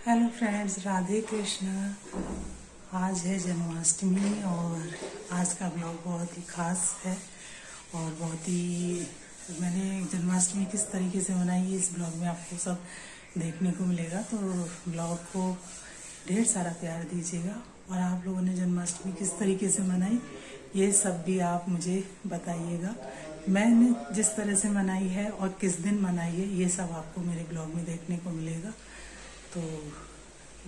Hello friends, Radhe Krishna. आज है जन्माष्टमी और आज का ब्लॉग बहुत ही खास है और बहुत ही मैंने जन्माष्टमी किस तरीके से मनाई है इस ब्लॉग में आपको सब देखने को मिलेगा। तो ब्लॉग को ढेर सारा प्यार दीजिएगा और आप लोगों ने जन्माष्टमी किस तरीके से मनाई ये सब भी आप मुझे बताइएगा। मैंने जिस तरह से मनाई है और किस दिन मनाई है ये सब आपको मेरे ब्लॉग में देखने को मिलेगा। तो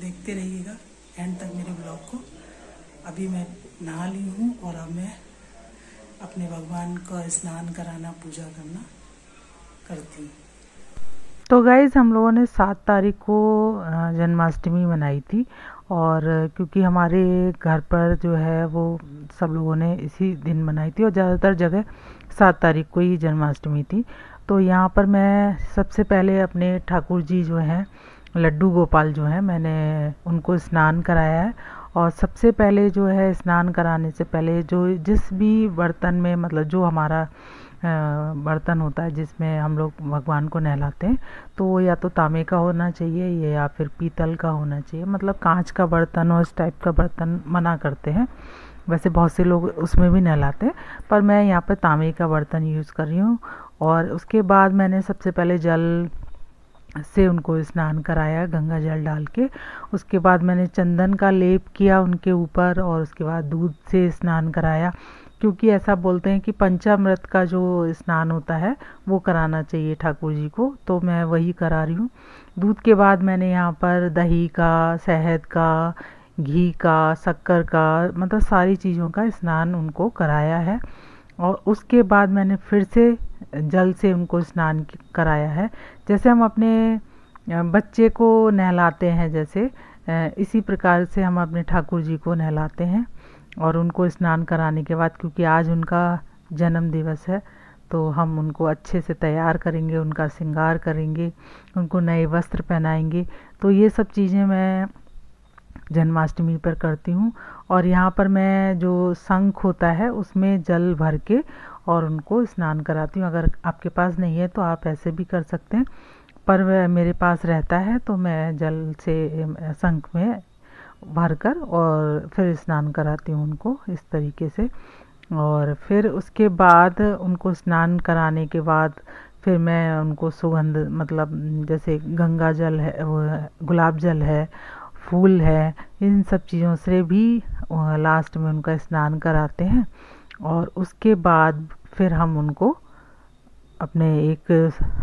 देखते रहिएगा एंड तक मेरे ब्लॉग को। अभी मैं नहा ली हूँ और अब मैं अपने भगवान का स्नान कराना, पूजा करना करती हूँ। तो गाइज़, हम लोगों ने 7 तारीख को जन्माष्टमी मनाई थी और क्योंकि हमारे घर पर जो है वो सब लोगों ने इसी दिन मनाई थी और ज़्यादातर जगह 7 तारीख को ही जन्माष्टमी थी। तो यहाँ पर मैं सबसे पहले अपने ठाकुर जी जो हैं लड्डू गोपाल जो हैं, मैंने उनको स्नान कराया है। और सबसे पहले जो है स्नान कराने से पहले जो जिस भी बर्तन में, मतलब जो हमारा बर्तन होता है जिसमें हम लोग भगवान को नहलाते हैं, तो वो या तो तांबे का होना चाहिए या फिर पीतल का होना चाहिए। मतलब कांच का बर्तन और इस टाइप का बर्तन मना करते हैं। वैसे बहुत से लोग उसमें भी नहलाते हैं, पर मैं यहाँ पर तांबे का बर्तन यूज़ कर रही हूँ। और उसके बाद मैंने सबसे पहले जल से उनको स्नान कराया, गंगा जल डाल के। उसके बाद मैंने चंदन का लेप किया उनके ऊपर और उसके बाद दूध से स्नान कराया, क्योंकि ऐसा बोलते हैं कि पंचामृत का जो स्नान होता है वो कराना चाहिए ठाकुर जी को। तो मैं वही करा रही हूँ। दूध के बाद मैंने यहाँ पर दही का, शहद का, घी का, शक्कर का, मतलब सारी चीज़ों का स्नान उनको कराया है। और उसके बाद मैंने फिर से जल से उनको स्नान कराया है। जैसे हम अपने बच्चे को नहलाते हैं, जैसे इसी प्रकार से हम अपने ठाकुर जी को नहलाते हैं। और उनको स्नान कराने के बाद, क्योंकि आज उनका जन्म दिवस है, तो हम उनको अच्छे से तैयार करेंगे, उनका श्रृंगार करेंगे, उनको नए वस्त्र पहनाएंगे। तो ये सब चीज़ें मैं जन्माष्टमी पर करती हूँ। और यहाँ पर मैं जो शंख होता है उसमें जल भर के और उनको स्नान कराती हूँ। अगर आपके पास नहीं है तो आप ऐसे भी कर सकते हैं, पर मेरे पास रहता है तो मैं जल से शंख में भरकर और फिर स्नान कराती हूँ उनको इस तरीके से। और फिर उसके बाद उनको स्नान कराने के बाद फिर मैं उनको सुगंध, मतलब जैसे गंगा जल है, गुलाब जल है, फूल है, इन सब चीज़ों से भी लास्ट में उनका स्नान कराते हैं। और उसके बाद फिर हम उनको अपने एक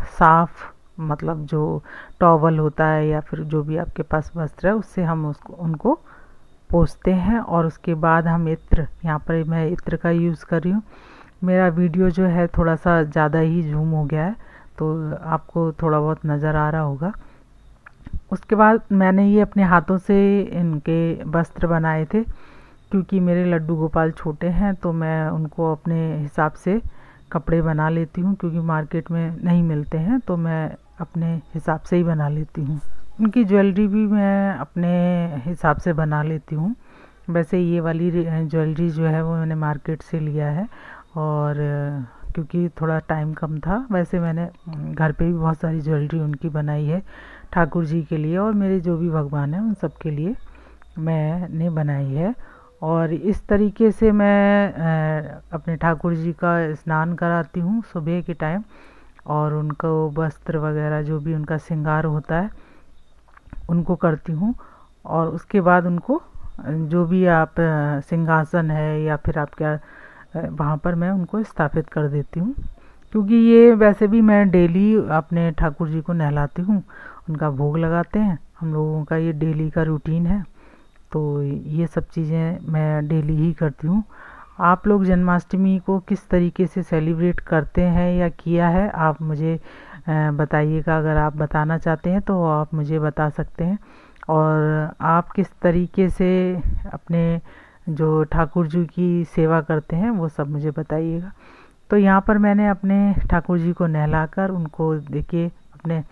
साफ़, मतलब जो टॉवल होता है या फिर जो भी आपके पास वस्त्र है उससे हम उनको पोंछते हैं। और उसके बाद हम इत्र, यहाँ पर मैं इत्र का यूज़ कर रही हूँ। मेरा वीडियो जो है थोड़ा सा ज़्यादा ही जूम हो गया है तो आपको थोड़ा बहुत नज़र आ रहा होगा। उसके बाद मैंने ये अपने हाथों से इनके वस्त्र बनाए थे, क्योंकि मेरे लड्डू गोपाल छोटे हैं तो मैं उनको अपने हिसाब से कपड़े बना लेती हूँ, क्योंकि मार्केट में नहीं मिलते हैं तो मैं अपने हिसाब से ही बना लेती हूँ। उनकी ज्वेलरी भी मैं अपने हिसाब से बना लेती हूँ। वैसे ये वाली ज्वेलरी जो है वो मैंने मार्केट से लिया है, और क्योंकि थोड़ा टाइम कम था। वैसे मैंने घर पे भी बहुत सारी ज्वेलरी उनकी बनाई है ठाकुर जी के लिए, और मेरे जो भी भगवान हैं उन सब के लिए मैंने बनाई है। और इस तरीके से मैं अपने ठाकुर जी का स्नान कराती हूँ सुबह के टाइम, और उनको वस्त्र वगैरह जो भी उनका श्रृंगार होता है उनको करती हूँ। और उसके बाद उनको जो भी आप सिंहासन है या फिर आप क्या, वहाँ पर मैं उनको स्थापित कर देती हूँ, क्योंकि ये वैसे भी मैं डेली अपने ठाकुर जी को नहलाती हूँ, उनका भोग लगाते हैं। हम लोगों का ये डेली का रूटीन है, तो ये सब चीज़ें मैं डेली ही करती हूँ। आप लोग जन्माष्टमी को किस तरीके से सेलिब्रेट करते हैं या किया है, आप मुझे बताइएगा। अगर आप बताना चाहते हैं तो आप मुझे बता सकते हैं। और आप किस तरीके से अपने जो ठाकुर जी की सेवा करते हैं वो सब मुझे बताइएगा। तो यहाँ पर मैंने अपने ठाकुर जी को नहलाकर उनको, देखिए, अपने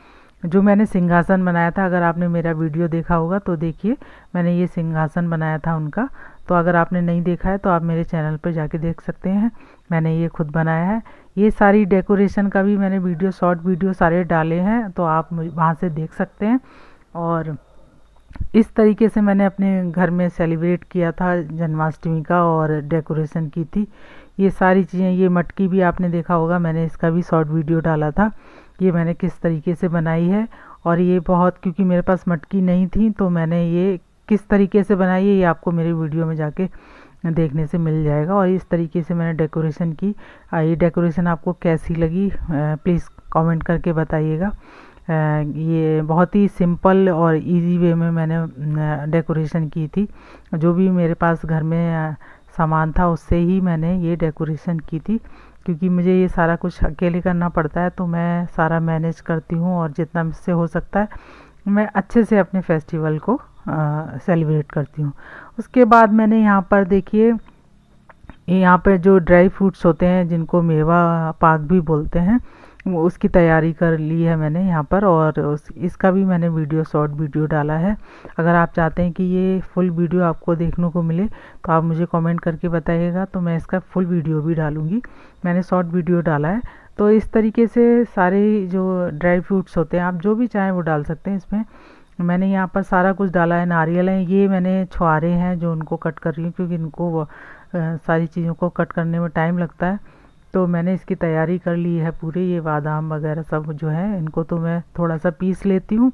जो मैंने सिंहासन बनाया था, अगर आपने मेरा वीडियो देखा होगा तो देखिए मैंने ये सिंहासन बनाया था उनका। तो अगर आपने नहीं देखा है तो आप मेरे चैनल पर जाके देख सकते हैं, मैंने ये खुद बनाया है। ये सारी डेकोरेशन का भी मैंने वीडियो, शॉर्ट वीडियो सारे डाले हैं, तो आप वहाँ से देख सकते हैं। और इस तरीके से मैंने अपने घर में सेलिब्रेट किया था जन्माष्टमी का और डेकोरेशन की थी। ये सारी चीज़ें, ये मटकी भी आपने देखा होगा, मैंने इसका भी शॉर्ट वीडियो डाला था। ये मैंने किस तरीके से बनाई है, और ये बहुत, क्योंकि मेरे पास मटकी नहीं थी तो मैंने ये किस तरीके से बनाई है ये आपको मेरे वीडियो में जाके देखने से मिल जाएगा। और इस तरीके से मैंने डेकोरेशन की। ये डेकोरेशन आपको कैसी लगी प्लीज़ कमेंट करके बताइएगा। ये बहुत ही सिंपल और इजी वे में मैंने डेकोरेशन की थी। जो भी मेरे पास घर में सामान था उससे ही मैंने ये डेकोरेशन की थी, क्योंकि मुझे ये सारा कुछ अकेले करना पड़ता है तो मैं सारा मैनेज करती हूँ, और जितना मुझसे हो सकता है मैं अच्छे से अपने फेस्टिवल को सेलिब्रेट करती हूँ। उसके बाद मैंने यहाँ पर देखिए, यहाँ पर जो ड्राई फ्रूट्स होते हैं जिनको मेवा पाक भी बोलते हैं, उसकी तैयारी कर ली है मैंने यहाँ पर, और इसका भी मैंने शॉर्ट वीडियो डाला है। अगर आप चाहते हैं कि ये फुल वीडियो आपको देखने को मिले तो आप मुझे कमेंट करके बताइएगा, तो मैं इसका फुल वीडियो भी डालूँगी। मैंने शॉर्ट वीडियो डाला है। तो इस तरीके से सारे जो ड्राई फ्रूट्स होते हैं आप जो भी चाहें वो डाल सकते हैं इसमें। मैंने यहाँ पर सारा कुछ डाला है। नारियल है, ये मैंने छुआरे हैं जो उनको कट कर रही हूँ, क्योंकि इनको सारी चीज़ों को कट करने में टाइम लगता है। तो मैंने इसकी तैयारी कर ली है पूरे। ये बादाम वगैरह सब जो है इनको तो मैं थोड़ा सा पीस लेती हूँ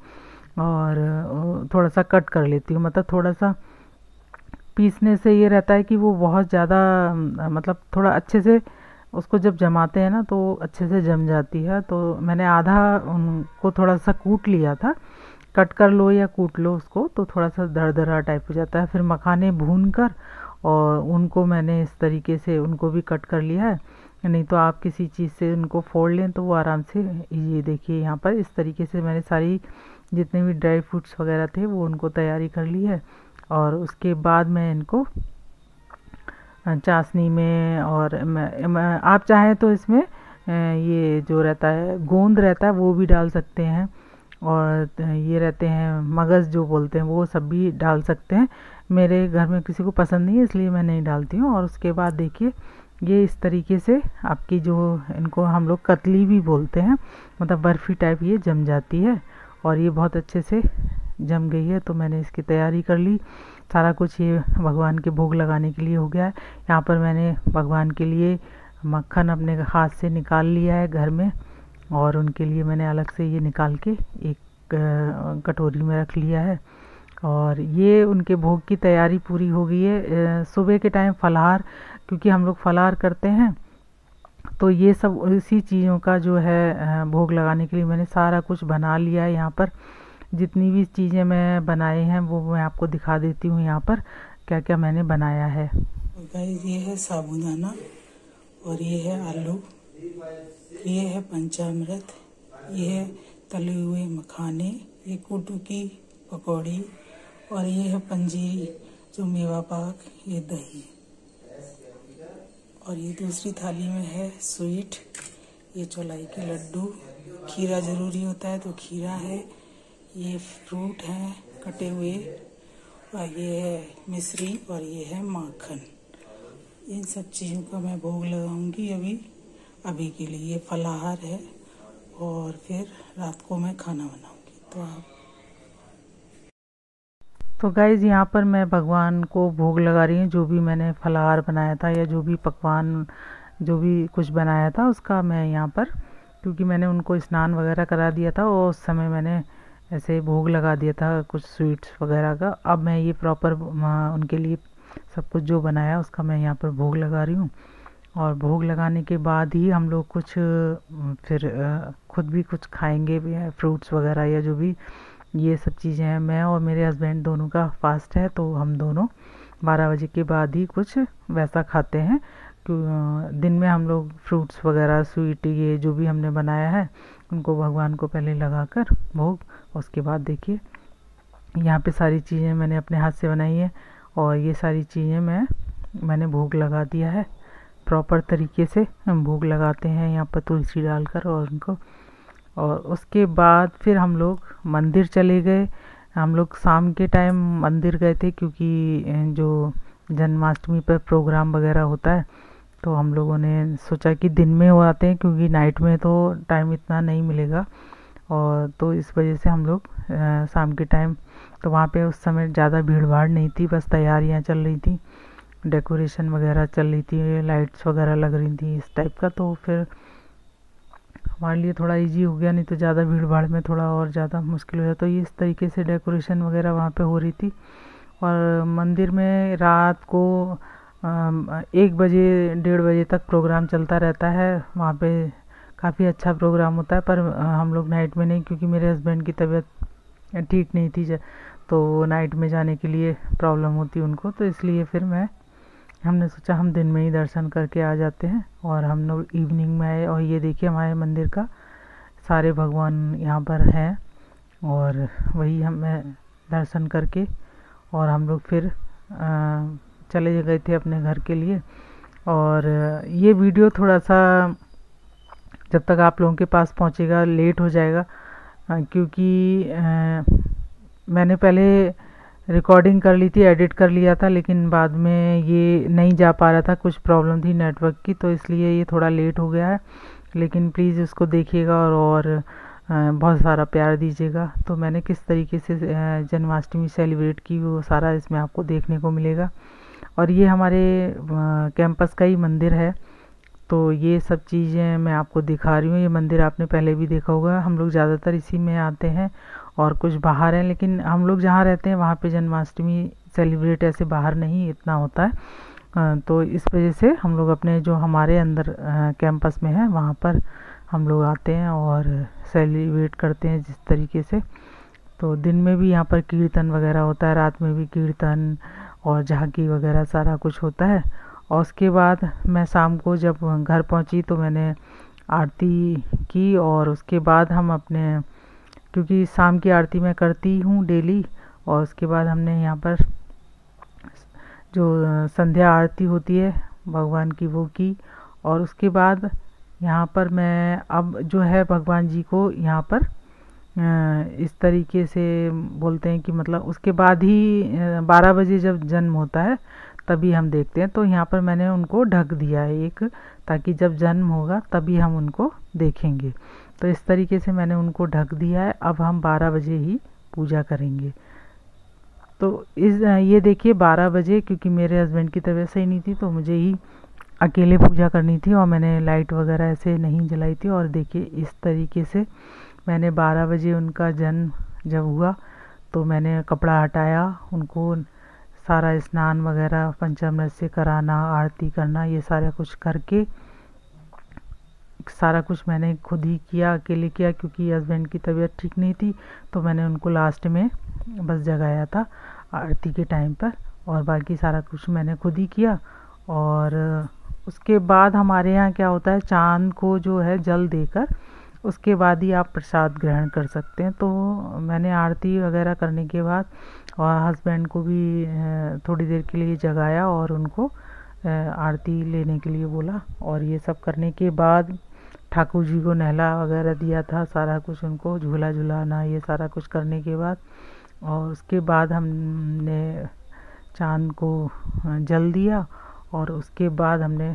और थोड़ा सा कट कर लेती हूँ। मतलब थोड़ा सा पीसने से ये रहता है कि वो बहुत ज़्यादा, मतलब थोड़ा अच्छे से उसको जब जमाते हैं ना तो अच्छे से जम जाती है। तो मैंने आधा उनको थोड़ा सा कूट लिया था। कट कर लो या कूट लो उसको तो थोड़ा सा दरदरा टाइप हो जाता है। फिर मखाने भून कर और उनको मैंने इस तरीके से उनको भी कट कर लिया है। नहीं तो आप किसी चीज़ से उनको फोड़ लें तो वो आराम से, ये देखिए यहाँ पर इस तरीके से मैंने सारी जितने भी ड्राई फ्रूट्स वगैरह थे वो उनको तैयारी कर ली है। और उसके बाद मैं इनको चाशनी में, और आप चाहें तो इसमें ये जो रहता है गोंद रहता है वो भी डाल सकते हैं, और ये रहते हैं मगज़ जो बोलते हैं वो सब भी डाल सकते हैं। मेरे घर में किसी को पसंद नहीं है इसलिए मैं नहीं डालती हूँ। और उसके बाद देखिए ये इस तरीके से आपकी जो, इनको हम लोग कतली भी बोलते हैं, मतलब बर्फ़ी टाइप ये जम जाती है। और ये बहुत अच्छे से जम गई है। तो मैंने इसकी तैयारी कर ली। सारा कुछ ये भगवान के भोग लगाने के लिए हो गया है। यहाँ पर मैंने भगवान के लिए मक्खन अपने हाथ से निकाल लिया है घर में, और उनके लिए मैंने अलग से ये निकाल के एक कटोरी में रख लिया है। और ये उनके भोग की तैयारी पूरी हो गई है। सुबह के टाइम फलाहार, क्योंकि हम लोग फलाहार करते हैं, तो ये सब इसी चीज़ों का जो है भोग लगाने के लिए मैंने सारा कुछ बना लिया है। यहाँ पर जितनी भी चीज़ें मैं बनाए हैं वो मैं आपको दिखा देती हूँ यहाँ पर क्या क्या मैंने बनाया है। गाइस ये है साबूदाना, और ये है आलू, ये है पंचामृत, ये है तले हुए मखाने, ये कुटू की पकौड़ी, और ये है पंजीरी जो मेवा पाक, ये दही। और ये दूसरी थाली में है स्वीट, ये चौलाई के लड्डू, खीरा ज़रूरी होता है तो खीरा है, ये फ्रूट हैं कटे हुए, और ये है मिश्री, और ये है माखन। इन सब चीज़ों का मैं भोग लगाऊंगी अभी के लिए। ये फलाहार है, और फिर रात को मैं खाना बनाऊंगी। तो आप तो गाइज़ यहाँ पर मैं भगवान को भोग लगा रही हूँ। जो भी मैंने फलाहार बनाया था या जो भी पकवान जो भी कुछ बनाया था उसका मैं यहाँ पर, क्योंकि मैंने उनको स्नान वगैरह करा दिया था और उस समय मैंने ऐसे भोग लगा दिया था कुछ स्वीट्स वगैरह का। अब मैं ये प्रॉपर उनके लिए सब कुछ जो बनाया उसका मैं यहाँ पर भोग लगा रही हूँ। और भोग लगाने के बाद ही हम लोग कुछ फिर खुद भी कुछ खाएंगे भी, फ्रूट्स वगैरह या जो भी ये सब चीज़ें हैं। मैं और मेरे हस्बैंड दोनों का फास्ट है, तो हम दोनों 12 बजे के बाद ही कुछ वैसा खाते हैं। दिन में हम लोग फ्रूट्स वगैरह स्वीट ये जो भी हमने बनाया है उनको भगवान को पहले लगाकर भोग, उसके बाद देखिए यहाँ पे सारी चीज़ें मैंने अपने हाथ से बनाई है, और ये सारी चीज़ें मैंने भोग लगा दिया है। प्रॉपर तरीके से हम भोग लगाते हैं यहाँ पर तुलसी डालकर और उनको। और उसके बाद फिर हम लोग मंदिर चले गए। हम लोग शाम के टाइम मंदिर गए थे, क्योंकि जो जन्माष्टमी पर प्रोग्राम वगैरह होता है, तो हम लोगों ने सोचा कि दिन में हो आते हैं, क्योंकि नाइट में तो टाइम इतना नहीं मिलेगा। और तो इस वजह से हम लोग शाम के टाइम तो वहाँ पे उस समय ज़्यादा भीड़ भाड़ नहीं थी, बस तैयारियाँ चल रही थी, डेकोरेशन वगैरह चल रही थी, लाइट्स वगैरह लग रही थी इस टाइप का। तो फिर हमारे लिए थोड़ा इजी हो गया, नहीं तो ज़्यादा भीड़ भाड़ में थोड़ा और ज़्यादा मुश्किल हो जाता। तो ये इस तरीके से डेकोरेशन वगैरह वहाँ पे हो रही थी। और मंदिर में रात को 1 बजे 1:30 बजे तक प्रोग्राम चलता रहता है। वहाँ पे काफ़ी अच्छा प्रोग्राम होता है, पर हम लोग नाइट में नहीं, क्योंकि मेरे हस्बैंड की तबीयत ठीक नहीं थी, तो नाइट में जाने के लिए प्रॉब्लम होती उनको, तो इसलिए फिर हमने सोचा हम दिन में ही दर्शन करके आ जाते हैं। और हम लोग इवनिंग में आए, और ये देखिए हमारे मंदिर का सारे भगवान यहाँ पर हैं, और वही हमें दर्शन करके और हम लोग फिर चले गए थे अपने घर के लिए। और ये वीडियो थोड़ा सा जब तक आप लोगों के पास पहुँचेगा लेट हो जाएगा, क्योंकि मैंने पहले रिकॉर्डिंग कर ली थी, एडिट कर लिया था, लेकिन बाद में ये नहीं जा पा रहा था, कुछ प्रॉब्लम थी नेटवर्क की, तो इसलिए ये थोड़ा लेट हो गया है। लेकिन प्लीज़ उसको देखिएगा और बहुत सारा प्यार दीजिएगा। तो मैंने किस तरीके से जन्माष्टमी सेलिब्रेट की वो सारा इसमें आपको देखने को मिलेगा। और ये हमारे कैंपस का ही मंदिर है, तो ये सब चीज़ें मैं आपको दिखा रही हूँ। ये मंदिर आपने पहले भी देखा होगा, हम लोग ज़्यादातर इसी में आते हैं और कुछ बाहर हैं, लेकिन हम लोग जहाँ रहते हैं वहाँ पे जन्माष्टमी सेलिब्रेट ऐसे बाहर नहीं इतना होता है। तो इस वजह से हम लोग अपने जो हमारे अंदर कैंपस में है वहाँ पर हम लोग आते हैं और सेलिब्रेट करते हैं जिस तरीके से। तो दिन में भी यहाँ पर कीर्तन वगैरह होता है, रात में भी कीर्तन और झांकी वगैरह सारा कुछ होता है। और उसके बाद मैं शाम को जब घर पहुँची तो मैंने आरती की, और उसके बाद हम अपने, क्योंकि शाम की आरती मैं करती हूँ डेली, और उसके बाद हमने यहाँ पर जो संध्या आरती होती है भगवान की वो की। और उसके बाद यहाँ पर मैं अब जो है भगवान जी को यहाँ पर इस तरीके से बोलते हैं कि मतलब उसके बाद ही 12 बजे जब जन्म होता है तभी हम देखते हैं। तो यहाँ पर मैंने उनको ढक दिया है एक, ताकि जब जन्म होगा तभी हम उनको देखेंगे। तो इस तरीके से मैंने उनको ढक दिया है। अब हम 12 बजे ही पूजा करेंगे। तो ये देखिए 12 बजे, क्योंकि मेरे हस्बैंड की तबीयत सही नहीं थी तो मुझे ही अकेले पूजा करनी थी, और मैंने लाइट वगैरह ऐसे नहीं जलाई थी। और देखिए इस तरीके से मैंने 12 बजे उनका जन्म जब हुआ तो मैंने कपड़ा हटाया, उनको सारा स्नान वगैरह पंचामृत से कराना, आरती करना, ये सारा कुछ करके सारा कुछ मैंने खुद ही किया, अकेले किया, क्योंकि हस्बैंड की तबीयत ठीक नहीं थी। तो मैंने उनको लास्ट में बस जगाया था आरती के टाइम पर, और बाकी सारा कुछ मैंने खुद ही किया। और उसके बाद हमारे यहाँ क्या होता है, चांद को जो है जल देकर उसके बाद ही आप प्रसाद ग्रहण कर सकते हैं। तो मैंने आरती वगैरह करने के बाद और हस्बैंड को भी थोड़ी देर के लिए जगाया और उनको आरती लेने के लिए बोला। और ये सब करने के बाद ठाकुर जी को नहला वगैरह दिया था, सारा कुछ उनको झूला झुलाना, ये सारा कुछ करने के बाद, और उसके बाद हमने चांद को जल दिया, और उसके बाद हमने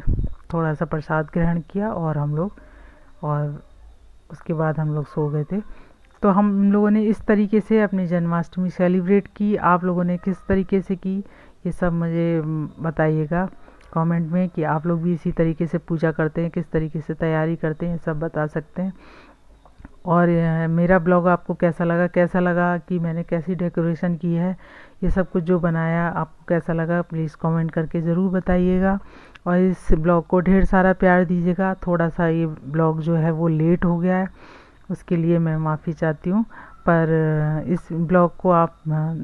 थोड़ा सा प्रसाद ग्रहण किया, और उसके बाद हम लोग सो गए थे। तो हम लोगों ने इस तरीके से अपनी जन्माष्टमी सेलिब्रेट की। आप लोगों ने किस तरीके से की, ये सब मुझे बताइएगा कमेंट में, कि आप लोग भी इसी तरीके से पूजा करते हैं, किस तरीके से तैयारी करते हैं, सब बता सकते हैं। और मेरा ब्लॉग आपको कैसा लगा कि मैंने कैसी डेकोरेशन की है, ये सब कुछ जो बनाया आपको कैसा लगा, प्लीज़ कमेंट करके ज़रूर बताइएगा। और इस ब्लॉग को ढेर सारा प्यार दीजिएगा। थोड़ा सा ये ब्लॉग जो है वो लेट हो गया है, उसके लिए मैं माफ़ी चाहती हूँ। पर इस ब्लॉग को आप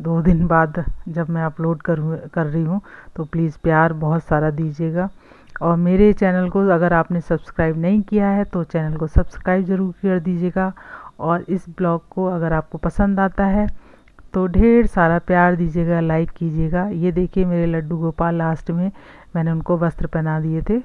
2 दिन बाद जब मैं अपलोड कर रही हूँ तो प्लीज़ प्यार बहुत सारा दीजिएगा। और मेरे चैनल को अगर आपने सब्सक्राइब नहीं किया है तो चैनल को सब्सक्राइब ज़रूर कर दीजिएगा। और इस ब्लॉग को अगर आपको पसंद आता है तो ढेर सारा प्यार दीजिएगा, लाइक कीजिएगा। ये देखिए मेरे लड्डू गोपाल, लास्ट में मैंने उनको वस्त्र पहना दिए थे।